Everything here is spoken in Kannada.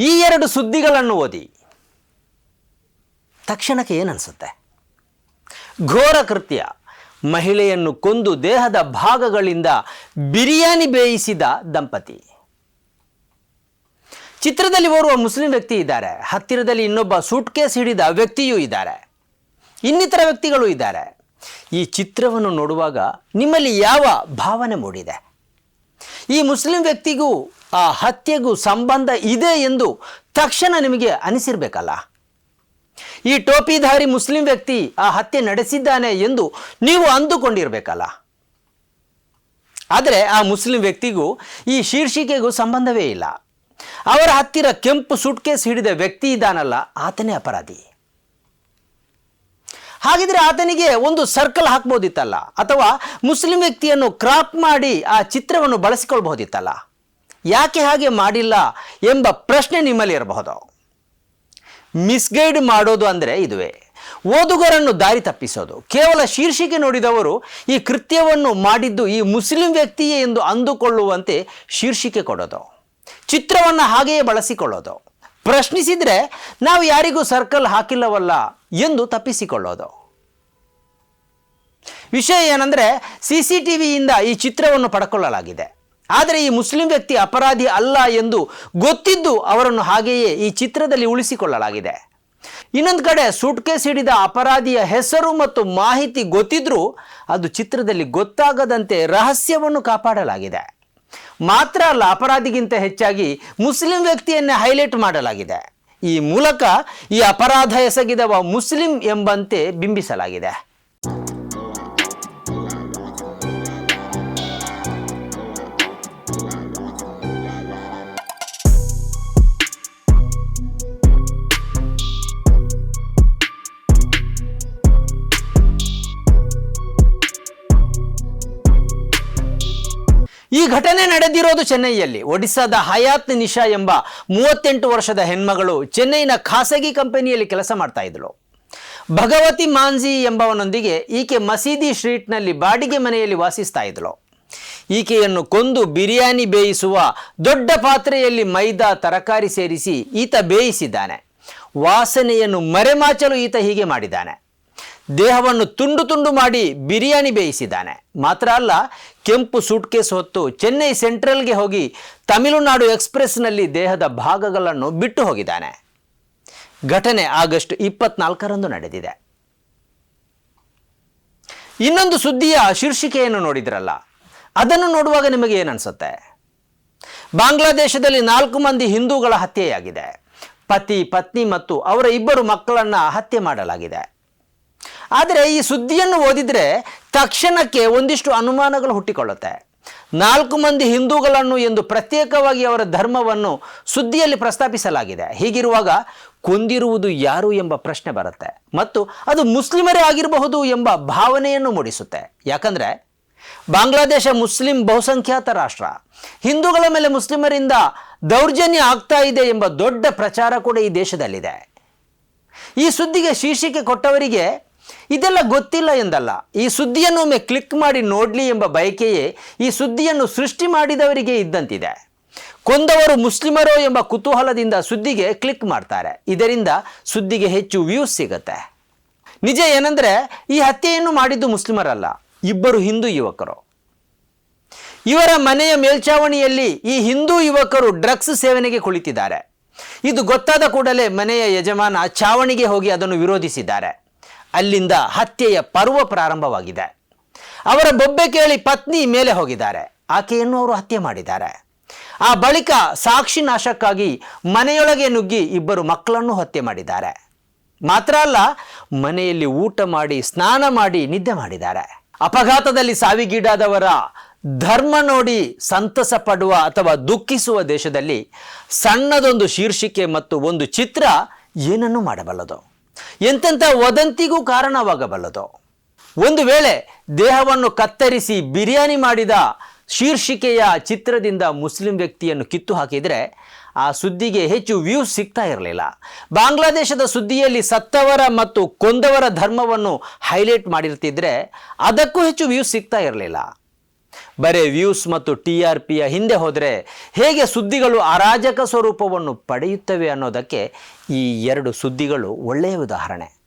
ಈ ಎರಡು ಸುದ್ದಿಗಳನ್ನು ಓದಿ ತಕ್ಷಣಕ್ಕೆ ಏನನ್ಸುತ್ತೆ? ಘೋರ ಕೃತ್ಯ, ಮಹಿಳೆಯನ್ನು ಕೊಂದು ದೇಹದ ಭಾಗಗಳಿಂದ ಬಿರಿಯಾನಿ ಬೇಯಿಸಿದ ದಂಪತಿ. ಚಿತ್ರದಲ್ಲಿ ಓರ್ವ ಮುಸ್ಲಿಂ ವ್ಯಕ್ತಿ ಇದ್ದಾರೆ, ಹತ್ತಿರದಲ್ಲಿ ಇನ್ನೊಬ್ಬ ಸೂಟ್ಕೇಸ್ ಹಿಡಿದ ವ್ಯಕ್ತಿಯೂ ಇದ್ದಾರೆ, ಇನ್ನಿತರ ವ್ಯಕ್ತಿಗಳು ಇದ್ದಾರೆ. ಈ ಚಿತ್ರವನ್ನು ನೋಡುವಾಗ ನಿಮ್ಮಲ್ಲಿ ಯಾವ ಭಾವನೆ ಮೂಡಿದೆ? ಈ ಮುಸ್ಲಿಂ ವ್ಯಕ್ತಿಗೂ ಆ ಹತ್ಯೆಗೂ ಸಂಬಂಧ ಇದೆ ಎಂದು ತಕ್ಷಣ ನಿಮಗೆ ಅನಿಸಿರ್ಬೇಕಲ್ಲ. ಈ ಟೋಪಿಧಾರಿ ಮುಸ್ಲಿಂ ವ್ಯಕ್ತಿ ಆ ಹತ್ಯೆ ನಡೆಸಿದ್ದಾನೆ ಎಂದು ನೀವು ಅಂದುಕೊಂಡಿರಬೇಕಲ್ಲ. ಆದರೆ ಆ ಮುಸ್ಲಿಂ ವ್ಯಕ್ತಿಗೂ ಈ ಶೀರ್ಷಿಕೆಗೂ ಸಂಬಂಧವೇ ಇಲ್ಲ. ಅವರ ಹತ್ತಿರ ಕೆಂಪು ಸೂಟ್ಕೇಸ್ ಹಿಡಿದ ವ್ಯಕ್ತಿ ಇದ್ದಾನಲ್ಲ, ಆತನೇ ಅಪರಾಧಿ. ಹಾಗಿದ್ರೆ ಆತನಿಗೆ ಒಂದು ಸರ್ಕಲ್ ಹಾಕ್ಬೋದಿತ್ತಲ್ಲ, ಅಥವಾ ಮುಸ್ಲಿಂ ವ್ಯಕ್ತಿಯನ್ನು ಕ್ರಾಪ್ ಮಾಡಿ ಆ ಚಿತ್ರವನ್ನು ಬಳಸಿಕೊಳ್ಬಹುದಿತ್ತಲ್ಲ. ಯಾಕೆ ಹಾಗೆ ಮಾಡಿಲ್ಲ ಎಂಬ ಪ್ರಶ್ನೆ ನಿಮ್ಮಲ್ಲಿ ಇರಬಹುದು. ಮಿಸ್ಗೈಡ್ ಮಾಡೋದು ಅಂದರೆ ಇದುವೇ, ಓದುಗರನ್ನು ದಾರಿ ತಪ್ಪಿಸೋದು. ಕೇವಲ ಶೀರ್ಷಿಕೆ ನೋಡಿದವರು ಈ ಕೃತ್ಯವನ್ನು ಮಾಡಿದ್ದು ಈ ಮುಸ್ಲಿಂ ವ್ಯಕ್ತಿಯೇ ಎಂದು ಅಂದುಕೊಳ್ಳುವಂತೆ ಶೀರ್ಷಿಕೆ ಕೊಡೋದು, ಚಿತ್ರವನ್ನು ಹಾಗೆಯೇ ಬಳಸಿಕೊಳ್ಳೋದು. ಪ್ರಶ್ನಿಸಿದರೆ ನಾವು ಯಾರಿಗೂ ಸರ್ಕಲ್ ಹಾಕಿಲ್ಲವಲ್ಲ ಎಂದು ತಪ್ಪಿಸಿಕೊಳ್ಳೋದು. ವಿಷಯ ಏನಂದರೆ, CCTVಯಿಂದ ಈ ಚಿತ್ರವನ್ನು ಪಡ್ಕೊಳ್ಳಲಾಗಿದೆ. ಆದರೆ ಈ ಮುಸ್ಲಿಂ ವ್ಯಕ್ತಿ ಅಪರಾಧಿ ಅಲ್ಲ ಎಂದು ಗೊತ್ತಿದ್ದು ಅವರನ್ನು ಹಾಗೆಯೇ ಈ ಚಿತ್ರದಲ್ಲಿ ಉಳಿಸಿಕೊಳ್ಳಲಾಗಿದೆ. ಇನ್ನೊಂದು ಕಡೆ ಸೂಟ್ಕೇಸ್ ಹಿಡಿದ ಅಪರಾಧಿಯ ಹೆಸರು ಮತ್ತು ಮಾಹಿತಿ ಗೊತ್ತಿದ್ರೂ ಅದು ಚಿತ್ರದಲ್ಲಿ ಗೊತ್ತಾಗದಂತೆ ರಹಸ್ಯವನ್ನು ಕಾಪಾಡಲಾಗಿದೆ. ಮಾತ್ರ ಅಲ್ಲ, ಅಪರಾಧಿಗಿಂತ ಹೆಚ್ಚಾಗಿ ಮುಸ್ಲಿಂ ವ್ಯಕ್ತಿಯನ್ನೇ ಹೈಲೈಟ್ ಮಾಡಲಾಗಿದೆ. ಈ ಮೂಲಕ ಈ ಅಪರಾಧ ಎಸಗಿದವ ಮುಸ್ಲಿಂ ಎಂಬಂತೆ ಬಿಂಬಿಸಲಾಗಿದೆ. ಈ ಘಟನೆ ನಡೆದಿರೋದು ಚೆನ್ನೈಯಲ್ಲಿ. ಒಡಿಸ್ಸಾದ ಹಯಾತ್ ನಿಶಾ ಎಂಬ 38 ವರ್ಷದ ಹೆಣ್ಮಗಳು ಚೆನ್ನೈನ ಖಾಸಗಿ ಕಂಪನಿಯಲ್ಲಿ ಕೆಲಸ ಮಾಡ್ತಾ ಇದ್ಳು. ಭಗವತಿ ಮಾಂಜಿ ಎಂಬವನೊಂದಿಗೆ ಈಕೆ ಮಸೀದಿ ಸ್ಟ್ರೀಟ್ನಲ್ಲಿ ಬಾಡಿಗೆ ಮನೆಯಲ್ಲಿ ವಾಸಿಸ್ತಾ ಇದ್ಳು. ಈಕೆಯನ್ನು ಕೊಂದು ಬಿರಿಯಾನಿ ಬೇಯಿಸುವ ದೊಡ್ಡ ಪಾತ್ರೆಯಲ್ಲಿ ಮೈದಾ ತರಕಾರಿ ಸೇರಿಸಿ ಈತ ಬೇಯಿಸಿದ್ದಾನೆ. ವಾಸನೆಯನ್ನು ಮರೆಮಾಚಲು ಈತ ಹೀಗೆ ಮಾಡಿದ್ದಾನೆ. ದೇಹವನ್ನು ತುಂಡು ತುಂಡು ಮಾಡಿ ಬಿರಿಯಾನಿ ಬೇಯಿಸಿದ್ದಾನೆ. ಮಾತ್ರ ಅಲ್ಲ, ಕೆಂಪು ಸೂಟ್ಕೇಸ್ ಹೊತ್ತು ಚೆನ್ನೈ ಸೆಂಟ್ರಲ್ಗೆ ಹೋಗಿ ತಮಿಳುನಾಡು ಎಕ್ಸ್ಪ್ರೆಸ್ನಲ್ಲಿ ದೇಹದ ಭಾಗಗಳನ್ನು ಬಿಟ್ಟು ಹೋಗಿದ್ದಾನೆ. ಘಟನೆ ಆಗಸ್ಟ್ 24ರಂದು ನಡೆದಿದೆ. ಇನ್ನೊಂದು ಸುದ್ದಿಯ ಶೀರ್ಷಿಕೆಯನ್ನು ನೋಡಿದ್ರಲ್ಲ, ಅದನ್ನು ನೋಡುವಾಗ ನಿಮಗೆ ಏನನ್ಸುತ್ತೆ? ಬಾಂಗ್ಲಾದೇಶದಲ್ಲಿ 4 ಮಂದಿ ಹಿಂದೂಗಳ ಹತ್ಯೆಯಾಗಿದೆ. ಪತಿ, ಪತ್ನಿ ಮತ್ತು ಅವರ 2 ಮಕ್ಕಳನ್ನು ಹತ್ಯೆ ಮಾಡಲಾಗಿದೆ. ಆದರೆ ಈ ಸುದ್ದಿಯನ್ನು ಓದಿದರೆ ತಕ್ಷಣಕ್ಕೆ ಒಂದಿಷ್ಟು ಅನುಮಾನಗಳು ಹುಟ್ಟಿಕೊಳ್ಳುತ್ತೆ. 4 ಮಂದಿ ಹಿಂದೂಗಳನ್ನು ಎಂದು ಪ್ರತ್ಯೇಕವಾಗಿ ಅವರ ಧರ್ಮವನ್ನು ಸುದ್ದಿಯಲ್ಲಿ ಪ್ರಸ್ತಾಪಿಸಲಾಗಿದೆ. ಹೀಗಿರುವಾಗ ಕೊಂದಿರುವುದು ಯಾರು ಎಂಬ ಪ್ರಶ್ನೆ ಬರುತ್ತೆ, ಮತ್ತು ಅದು ಮುಸ್ಲಿಮರೇ ಆಗಿರಬಹುದು ಎಂಬ ಭಾವನೆಯನ್ನು ಮೂಡಿಸುತ್ತೆ. ಯಾಕಂದರೆ ಬಾಂಗ್ಲಾದೇಶ ಮುಸ್ಲಿಂ ಬಹುಸಂಖ್ಯಾತ ರಾಷ್ಟ್ರ. ಹಿಂದೂಗಳ ಮೇಲೆ ಮುಸ್ಲಿಮರಿಂದ ದೌರ್ಜನ್ಯ ಆಗ್ತಾ ಇದೆ ಎಂಬ ದೊಡ್ಡ ಪ್ರಚಾರ ಕೂಡ ಈ ದೇಶದಲ್ಲಿದೆ. ಈ ಸುದ್ದಿಗೆ ಶೀರ್ಷಿಕೆ ಕೊಟ್ಟವರಿಗೆ ಇದೆಲ್ಲ ಗೊತ್ತಿಲ್ಲ ಎಂದಲ್ಲ, ಈ ಸುದ್ದಿಯನ್ನು ಒಮ್ಮೆ ಕ್ಲಿಕ್ ಮಾಡಿ ನೋಡಲಿ ಎಂಬ ಬಯಕೆಯೇ ಈ ಸುದ್ದಿಯನ್ನು ಸೃಷ್ಟಿ ಮಾಡಿದವರಿಗೆ ಇದ್ದಂತಿದೆ. ಕೊಂದವರು ಮುಸ್ಲಿಮರೋ ಎಂಬ ಕುತೂಹಲದಿಂದ ಸುದ್ದಿಗೆ ಕ್ಲಿಕ್ ಮಾಡ್ತಾರೆ. ಇದರಿಂದ ಸುದ್ದಿಗೆ ಹೆಚ್ಚು ವ್ಯೂಸ್ ಸಿಗುತ್ತೆ. ನಿಜ ಏನೆಂದರೆ, ಈ ಹತ್ಯೆಯನ್ನು ಮಾಡಿದ್ದು ಮುಸ್ಲಿಮರಲ್ಲ, 2 ಹಿಂದೂ ಯುವಕರು. ಇವರ ಮನೆಯ ಮೇಲ್ಛಾವಣಿಯಲ್ಲಿ ಈ ಹಿಂದೂ ಯುವಕರು ಡ್ರಗ್ಸ್ ಸೇವನೆಗೆ ಕುಳಿತಿದ್ದಾರೆ. ಇದು ಗೊತ್ತಾದ ಕೂಡಲೇ ಮನೆಯ ಯಜಮಾನ ಛಾವಣಿಗೆ ಹೋಗಿ ಅದನ್ನು ವಿರೋಧಿಸಿದ್ದಾರೆ. ಅಲ್ಲಿಂದ ಹತ್ಯೆಯ ಪರ್ವ ಪ್ರಾರಂಭವಾಗಿದೆ. ಅವರ ಬೊಬ್ಬೆ ಕೇಳಿ ಪತ್ನಿ ಮೇಲೆ ಹೋಗಿದ್ದಾರೆ. ಆಕೆಯನ್ನು ಅವರು ಹತ್ಯೆ ಮಾಡಿದ್ದಾರೆ. ಆ ಬಳಿಕ ಸಾಕ್ಷಿ ನಾಶಕ್ಕಾಗಿ ಮನೆಯೊಳಗೆ ನುಗ್ಗಿ 2 ಮಕ್ಕಳನ್ನು ಹತ್ಯೆ ಮಾಡಿದ್ದಾರೆ. ಮಾತ್ರ ಅಲ್ಲ, ಮನೆಯಲ್ಲಿ ಊಟ ಮಾಡಿ ಸ್ನಾನ ಮಾಡಿ ನಿದ್ದೆ ಮಾಡಿದ್ದಾರೆ. ಅಪಘಾತದಲ್ಲಿ ಸಾವಿಗೀಡಾದವರ ಧರ್ಮ ನೋಡಿ ಸಂತಸ ಪಡುವ ಅಥವಾ ದುಃಖಿಸುವ ದೇಶದಲ್ಲಿ ಸಣ್ಣದೊಂದು ಶೀರ್ಷಿಕೆ ಮತ್ತು ಒಂದು ಚಿತ್ರ ಏನನ್ನೂ ಮಾಡಬಲ್ಲದು, ಎಂತೆಂಥ ವದಂತಿಗೂ ಕಾರಣವಾಗಬಲ್ಲದು. ಒಂದು ವೇಳೆ ದೇಹವನ್ನು ಕತ್ತರಿಸಿ ಬಿರಿಯಾನಿ ಮಾಡಿದ ಶೀರ್ಷಿಕೆಯ ಚಿತ್ರದಿಂದ ಮುಸ್ಲಿಂ ವ್ಯಕ್ತಿಯನ್ನು ಕಿತ್ತು ಹಾಕಿದರೆ ಆ ಸುದ್ದಿಗೆ ಹೆಚ್ಚು ವ್ಯೂಸ್ ಸಿಗ್ತಾ ಇರಲಿಲ್ಲ. ಬಾಂಗ್ಲಾದೇಶದ ಸುದ್ದಿಯಲ್ಲಿ ಸತ್ತವರ ಮತ್ತು ಕೊಂದವರ ಧರ್ಮವನ್ನು ಹೈಲೈಟ್ ಮಾಡಿರ್ತಿದ್ರೆ ಅದಕ್ಕೂ ಹೆಚ್ಚು ವ್ಯೂಸ್ ಸಿಗ್ತಾ ಇರಲಿಲ್ಲ. ಬರೀ ವ್ಯೂಸ್ ಮತ್ತು TRPಯ ಹಿಂದೆ ಹೋದರೆ ಹೇಗೆ ಸುದ್ದಿಗಳು ಅರಾಜಕ ಸ್ವರೂಪವನ್ನು ಪಡೆಯುತ್ತವೆ ಅನ್ನೋದಕ್ಕೆ ಈ ಎರಡು ಸುದ್ದಿಗಳು ಒಳ್ಳೆಯ ಉದಾಹರಣೆ.